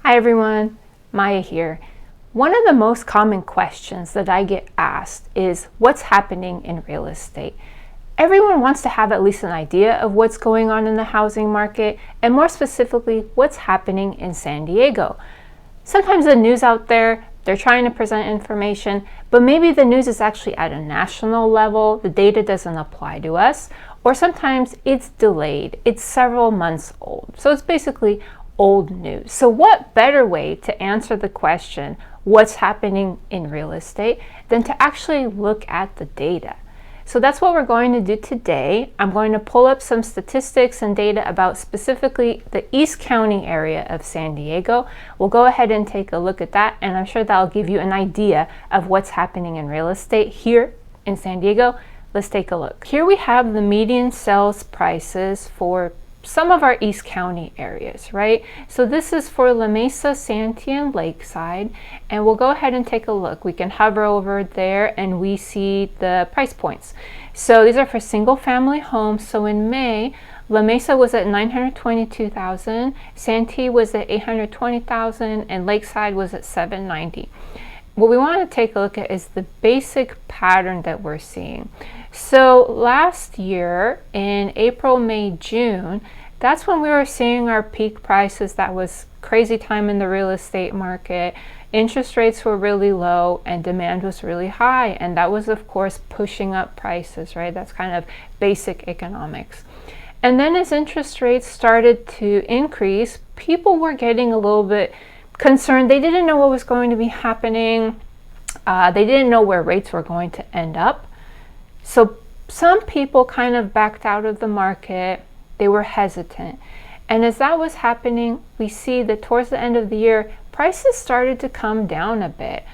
Hi everyone, Maya here. One of the most common questions that I get asked is what's happening in real estate? Everyone wants to have at least an idea of what's going on in the housing market, and more specifically, what's happening in San Diego. Sometimes the news out there, they're trying to present information, but maybe the news is actually at a national level, the data doesn't apply to us, or sometimes it's delayed, it's several months old. So it's basically old news. So what better way to answer the question, what's happening in real estate, than to actually look at the data? So that's what we're going to do today. I'm going to pull up some statistics and data about specifically the East County area of San Diego. We'll go ahead and take a look at that, and I'm sure that'll give you an idea of what's happening in real estate here in San Diego. Let's take a look. Here we have the median sales prices for some of our East County areas, right? So this is for La Mesa, Santee, and Lakeside, and we'll go ahead and take a look. We can hover over there and we see the price points. So these are for single family homes. So in May, La Mesa was at $922,000, Santee was at $820,000, and Lakeside was at $790,000. What we want to take a look at is the basic pattern that we're seeing. So last year in April, May, June, that's when we were seeing our peak prices. That was crazy time in the real estate market. Interest rates were really low and demand was really high. And that was, of course, pushing up prices, right? That's kind of basic economics. And then as interest rates started to increase, people were getting a little bit concerned. They didn't know what was going to be happening. They didn't know where rates were going to end up. So some people kind of backed out of the market. They were hesitant. And as that was happening, we see that towards the end of the year, prices started to come down a bit.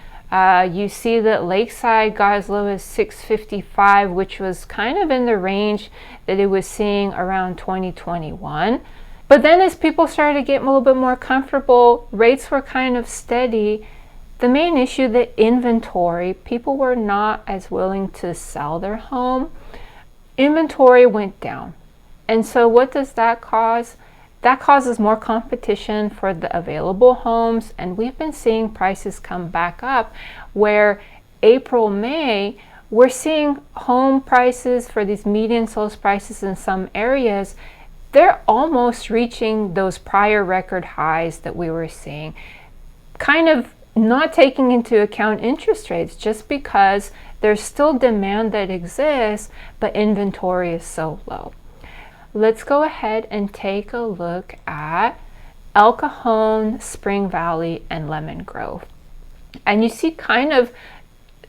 You see that Lakeside got as low as $655, which was kind of in the range that it was seeing around 2021. But then as people started to get a little bit more comfortable, rates were kind of steady. The main issue, the inventory, people were not as willing to sell their home. Inventory went down. And so what does that cause? That causes more competition for the available homes. And we've been seeing prices come back up where April, May, we're seeing home prices for these median sales prices in some areas. They're almost reaching those prior record highs that we were seeing, kind of not taking into account interest rates, just because there's still demand that exists, but inventory is so low. Let's go ahead and take a look at El Cajon, Spring Valley, and Lemon Grove. And you see kind of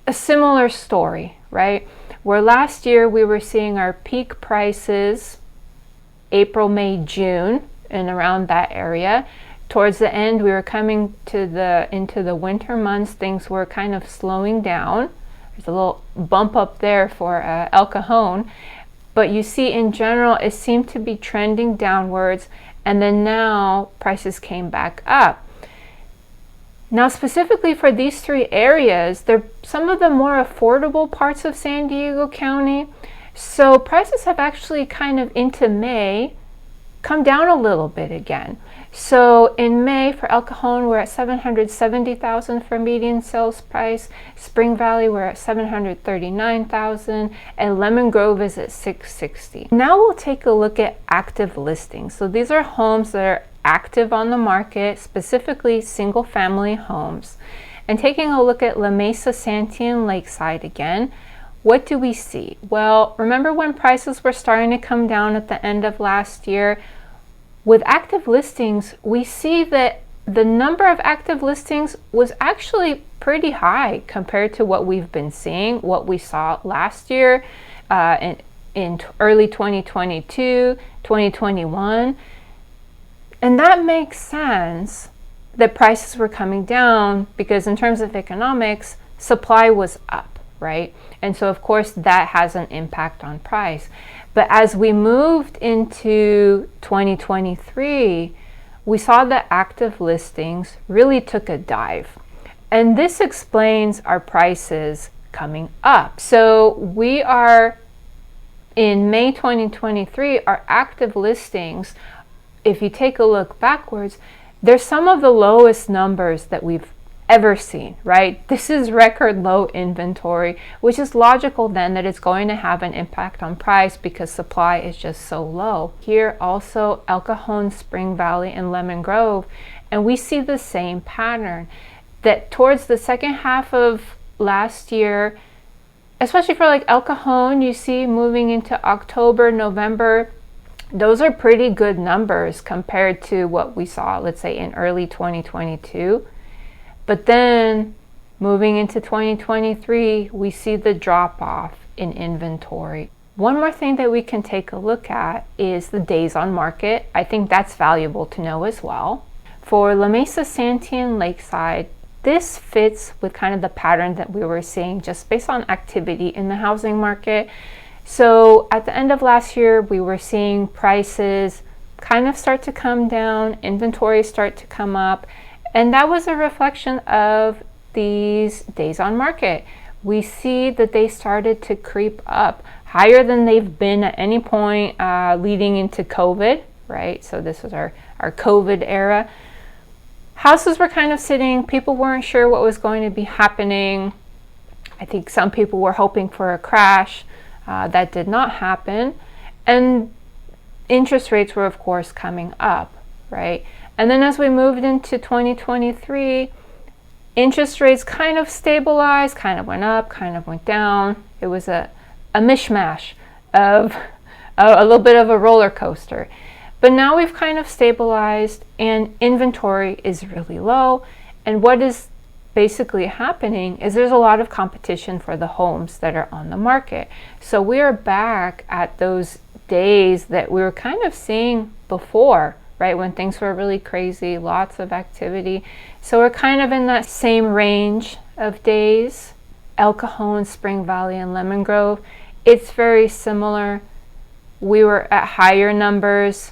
a similar story, right? Where last year we were seeing our peak prices April, May, June, and around that area. Towards the end, we were coming to into the winter months. Things were kind of slowing down. There's a little bump up there for El Cajon. But you see, in general, it seemed to be trending downwards. And then now prices came back up. Now, specifically for these three areas, they're some of the more affordable parts of San Diego County. So prices have actually kind of into May come down a little bit again. So in May for El Cajon, we're at $770,000 for median sales price. Spring Valley, we're at $739,000, and Lemon Grove is at $660,000. Now we'll take a look at active listings. So these are homes that are active on the market, specifically single family homes. And taking a look at La Mesa, Santee, and Lakeside again, what do we see? Well, remember when prices were starting to come down at the end of last year? With active listings, we see that the number of active listings was actually pretty high compared to what we've been seeing, what we saw last year in early 2022, 2021. And that makes sense that prices were coming down because in terms of economics, supply was up, right? And so of course that has an impact on price. But as we moved into 2023, we saw that active listings really took a dive. And this explains our prices coming up. So we are in May 2023, our active listings, if you take a look backwards, They're some of the lowest numbers that we've ever seen, right? This is record low inventory, which is logical then that it's going to have an impact on price because supply is just so low. Here also El Cajon, Spring Valley, and Lemon Grove, and we see the same pattern that towards the second half of last year, especially for like El Cajon, you see moving into October, November, those are pretty good numbers compared to what we saw, let's say, in early 2022. But then moving into 2023, we see the drop off in inventory. One more thing that we can take a look at is the days on market. I think that's valuable to know as well. For La Mesa, Santee, and Lakeside, this fits with kind of the pattern that we were seeing just based on activity in the housing market. So at the end of last year, we were seeing prices kind of start to come down, inventory start to come up, and that was a reflection of these days on market. We see that they started to creep up higher than they've been at any point leading into COVID, right? So this was our COVID era. Houses were kind of sitting, people weren't sure what was going to be happening. I think some people were hoping for a crash. That did not happen. And interest rates were, of course, coming up, right? And then as we moved into 2023, interest rates kind of stabilized, kind of went up, kind of went down. It was a mishmash of a little bit of a roller coaster. But now we've kind of stabilized and inventory is really low. And what is basically happening is there's a lot of competition for the homes that are on the market. So we are back at those days that we were kind of seeing before, right? When things were really crazy, lots of activity. So we're kind of in that same range of days. El Cajon, Spring Valley, and Lemon Grove, it's very similar. We were at higher numbers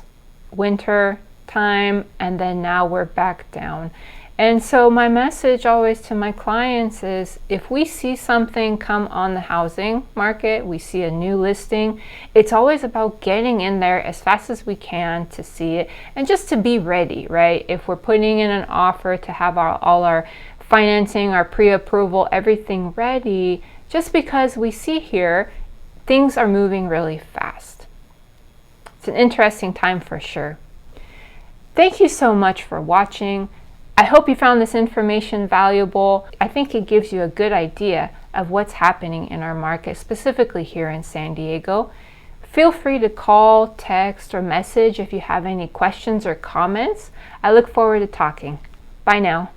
winter time, and then now we're back down. And so my message always to my clients is if we see something come on the housing market, we see a new listing, it's always about getting in there as fast as we can to see it and just to be ready, right? If we're putting in an offer to have all our financing, our pre-approval, everything ready, just because we see here things are moving really fast. It's an interesting time for sure. Thank you so much for watching. I hope you found this information valuable. I think it gives you a good idea of what's happening in our market, specifically here in San Diego. Feel free to call, text, or message if you have any questions or comments. I look forward to talking. Bye now.